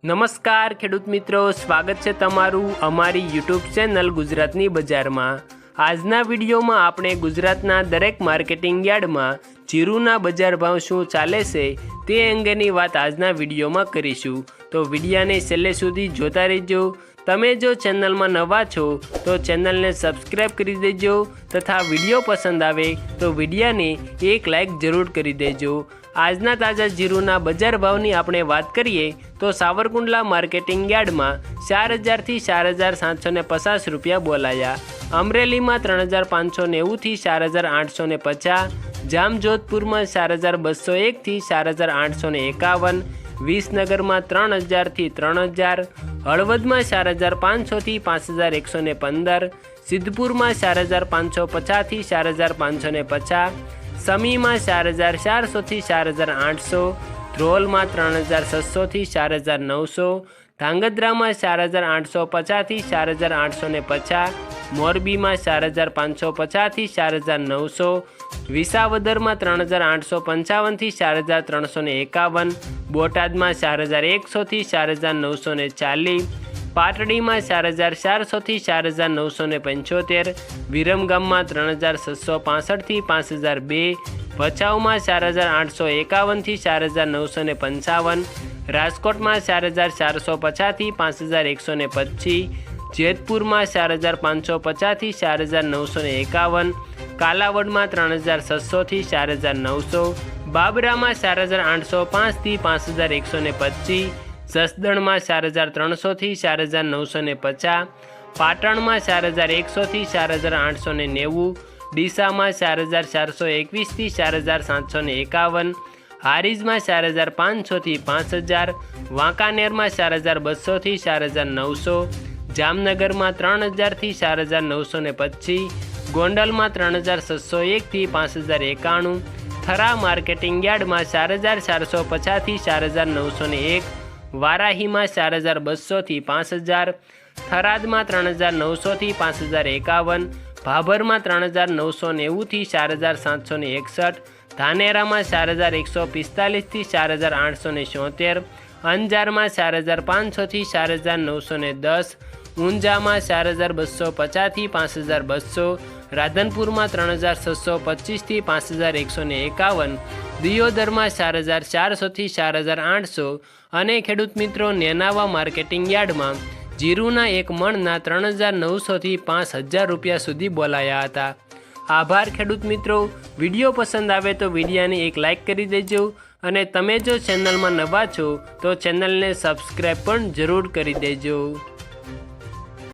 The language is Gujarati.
નમસ્કાર ખેડૂત મિત્રો, સ્વાગત છે તમારું અમારી યુટ્યુબ ચેનલ ગુજરાતની બજારમાં। આજના વિડીયોમાં આપણે ગુજરાતના દરેક માર્કેટિંગ યાર્ડમાં જીરુના બજાર ભાવ શું ચાલે છે તે અંગેની વાત આજના વિડીયોમાં કરીશું, તો વિડીયાને છેલ્લે સુધી જોતા રહેજો। તમે જો ચેનલમાં નવા છો તો ચેનલને સબસ્ક્રાઈબ કરી દેજો તથા વિડીયો પસંદ આવે તો વિડીયાને એક લાઈક જરૂર કરી દેજો। આજના તાજા જીરુના બજાર ભાવની આપણે વાત કરીએ તો સાવરકુંડલા માર્કેટિંગ યાર્ડમાં 4000 થી 4750 રૂપિયા બોલાયા। અમરેલીમાં 3590 થી 4850, જામજોધપુરમાં 4201 થી 4851, વિસનગરમાં 3000 થી 3000, હળવદમાં 4500 થી 5115, સિદ્ધપુરમાં 4550 થી 4550, સમીમાં 4400 થી 4800, ધ્રોલમાં 3600 થી 4900, ધાંગધ્રામાં 4850 થી 4850, મોરબીમાં 4550 થી 4900, વિસાવદરમાં 3855 થી 4351, બોટાદમાં 4100 થી 4940, પાટડીમાં 4400 થી 4975, વિરમગામમાં 3665 થી 5002, ભચાઉમાં 4851 થી 4955, રાજકોટમાં 4450 થી 5125, જેતપુરમાં 4550 થી 4951, કાલાવડમાં 3600 થી 4900, બાબરામાં 4805 થી 5125, જસદણમાં 4300 થી 4950, પાટણમાં 4100 થી 4890, ડીસામાં 4421 થી 4751, હારીજમાં 4500 થી 5000, વાંકાનેરમાં 4200 થી 4900, જામનગરમાં 3000 થી 4925, ગોંડલમાં 3601 થી 5091, થરા માર્કેટિંગ યાર્ડમાં 4450 થી 4901, વારાહીમાં 4200 થી 5000, થરાદમાં 3900 થી 5051, ભાભરમાં 3990 થી 4761, ધાનેરામાં 4145 થી 4876, અંજારમાં 4500 થી 4910, ઊંઝામાં 4250 થી 5200, રાધનપુરમાં 3625 થી 5151, દિયોદરમાં 4400 થી 4800 અને ખેડૂત મિત્રો, નેનાવા માર્કેટિંગ યાર્ડમાં જીરુના એક મણના 3900 થી 5000 રૂપિયા સુધી બોલાયા હતા। આભાર ખેડૂત મિત્રો, વિડીયો પસંદ આવે તો વિડીયાને એક લાઈક કરી દેજો અને તમે જો ચેનલમાં નવા છો તો ચેનલને સબસ્ક્રાઈબ પણ જરૂર કરી દેજો।